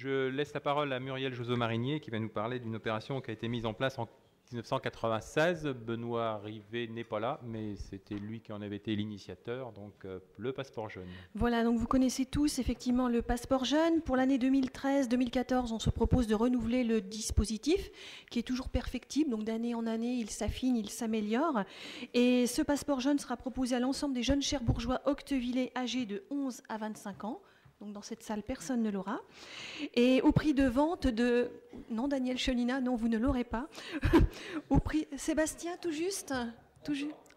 Je laisse la parole à Muriel Joseau-Marinier qui va nous parler d'une opération qui a été mise en place en 1996. Benoît Rivet n'est pas là, mais c'était lui qui en avait été l'initiateur, donc le passeport jeune. Voilà, donc vous connaissez tous effectivement le passeport jeune. Pour l'année 2013-2014, on se propose de renouveler le dispositif qui est toujours perfectible, donc d'année en année, il s'affine, il s'améliore. Et ce passeport jeune sera proposé à l'ensemble des jeunes cherbourgeois octevillais âgés de 11 à 25 ans. Donc dans cette salle, personne ne l'aura. Et au prix de vente de... Non, Daniel Chelina, non, vous ne l'aurez pas. Au prix... Sébastien, tout juste,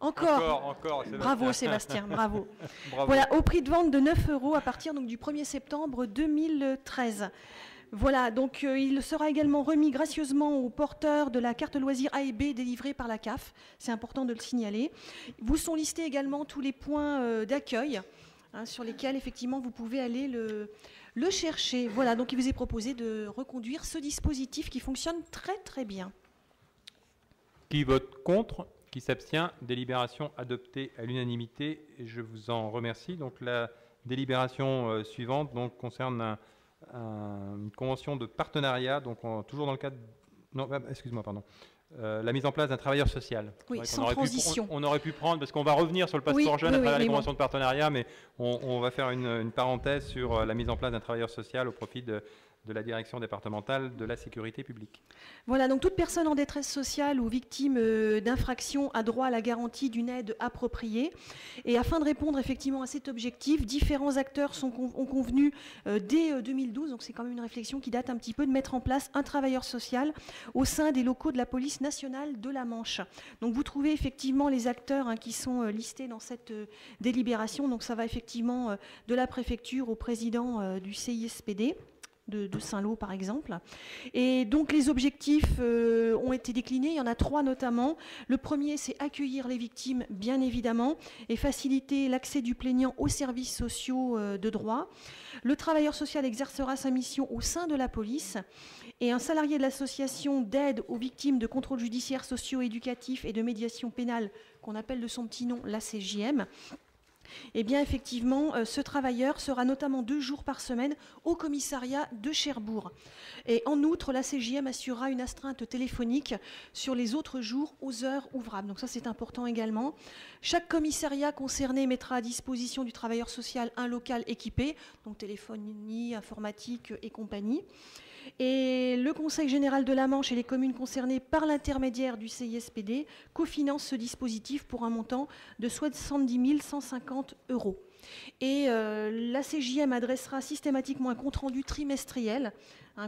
Encore, Sébastien. Bravo Sébastien, bravo. Bravo. Voilà, au prix de vente de 9 € à partir donc, du 1er septembre 2013. Voilà, donc il sera également remis gracieusement aux porteurs de la carte loisir A et B délivrée par la CAF. C'est important de le signaler. Vous sont listés également tous les points d'accueil, sur lesquels, effectivement, vous pouvez aller le chercher. Voilà, donc il vous est proposé de reconduire ce dispositif qui fonctionne très, très bien. Qui vote contre? Qui s'abstient? Délibération adoptée à l'unanimité. Et je vous en remercie. Donc la délibération suivante donc, concerne une convention de partenariat, donc toujours dans le cadre... Non, excuse-moi, pardon. La mise en place d'un travailleur social. Oui, sans transition. On aurait pu prendre, parce qu'on va revenir sur le passeport jeune à travers les conventions de partenariat, mais on va faire une parenthèse sur la mise en place d'un travailleur social au profit de la direction départementale de la sécurité publique. Voilà, donc toute personne en détresse sociale ou victime d'infraction a droit à la garantie d'une aide appropriée. Et afin de répondre effectivement à cet objectif, différents acteurs ont convenu dès 2012, donc c'est quand même une réflexion qui date un petit peu, de mettre en place un travailleur social au sein des locaux de la police nationale de la Manche. Donc vous trouvez effectivement les acteurs qui sont listés dans cette délibération. Donc ça va effectivement de la préfecture au président du CISPD. De Saint-Lô par exemple. Et donc les objectifs ont été déclinés, il y en a 3 notamment. Le premier, c'est accueillir les victimes bien évidemment et faciliter l'accès du plaignant aux services sociaux de droit. Le travailleur social exercera sa mission au sein de la police et un salarié de l'association d'aide aux victimes de contrôle judiciaire socio-éducatif et de médiation pénale, qu'on appelle de son petit nom la CJM. Eh bien, effectivement, ce travailleur sera notamment 2 jours par semaine au commissariat de Cherbourg. Et en outre, la CJM assurera une astreinte téléphonique sur les autres jours aux heures ouvrables. Donc ça, c'est important également. Chaque commissariat concerné mettra à disposition du travailleur social un local équipé, donc téléphonie, informatique et compagnie. Et le Conseil général de la Manche et les communes concernées par l'intermédiaire du CISPD cofinancent ce dispositif pour un montant de 70 150 €. Et la CJM adressera systématiquement un compte-rendu trimestriel,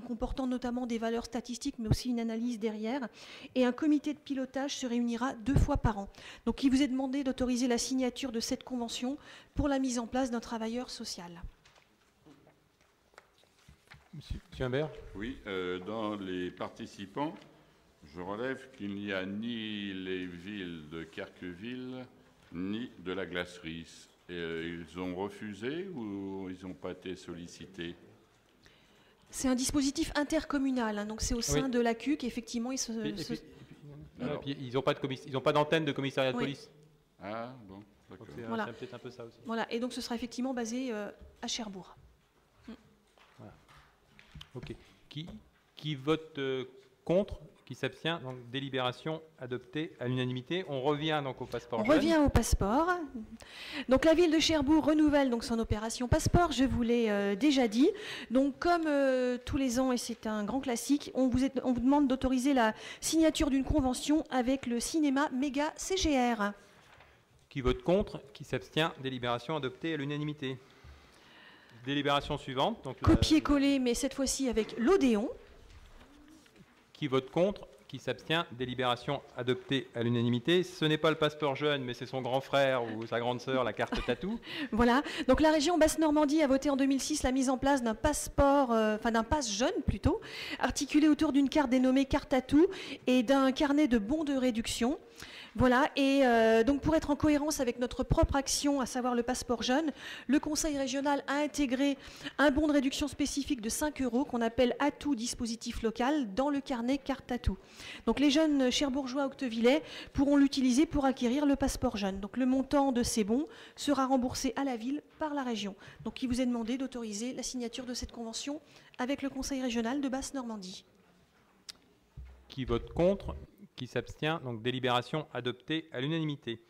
comportant notamment des valeurs statistiques, mais aussi une analyse derrière. Et un comité de pilotage se réunira 2 fois par an. Donc il vous est demandé d'autoriser la signature de cette convention pour la mise en place d'un travailleur social. Monsieur Humbert? Oui, dans les participants, je relève qu'il n'y a ni les villes de Carqueville, ni de la Glacerie. Ils ont refusé ou ils n'ont pas été sollicités? C'est un dispositif intercommunal, donc c'est au sein de l'ACUC, effectivement. Ils n'ont pas d'antenne de commissariat de police. Ah, bon, d'accord. Voilà. C'est peut-être un peu ça aussi. Voilà, et donc ce sera effectivement basé à Cherbourg. Voilà. Ok. Qui vote contre? Qui s'abstient? Donc délibération adoptée à l'unanimité. On revient donc au passeport jeune. On revient au passeport. Donc la ville de Cherbourg renouvelle donc son opération passeport, je vous l'ai déjà dit. Donc comme tous les ans, et c'est un grand classique, on vous demande d'autoriser la signature d'une convention avec le cinéma Méga CGR. Qui vote contre? Qui s'abstient? Délibération adoptée à l'unanimité. Délibération suivante. Donc copier-coller, mais cette fois-ci avec l'Odéon. Qui vote contre? Qui s'abstient? Délibération adoptée à l'unanimité. Ce n'est pas le passeport jeune, mais c'est son grand frère ou sa grande sœur, la carte tatou. Voilà. Donc la région Basse-Normandie a voté en 2006 la mise en place d'un passeport, d'un pass jeune plutôt, articulé autour d'une carte dénommée carte tatou et d'un carnet de bons de réduction. Voilà, et donc pour être en cohérence avec notre propre action, à savoir le passeport jeune, le Conseil régional a intégré un bon de réduction spécifique de 5 € qu'on appelle atout dispositif local dans le carnet carte atout. Donc les jeunes cherbourgeois octevillais pourront l'utiliser pour acquérir le passeport jeune. Donc le montant de ces bons sera remboursé à la ville par la région. Donc il vous est demandé d'autoriser la signature de cette convention avec le Conseil régional de Basse-Normandie. Qui vote contre? Qui s'abstient? Donc délibération adoptée à l'unanimité.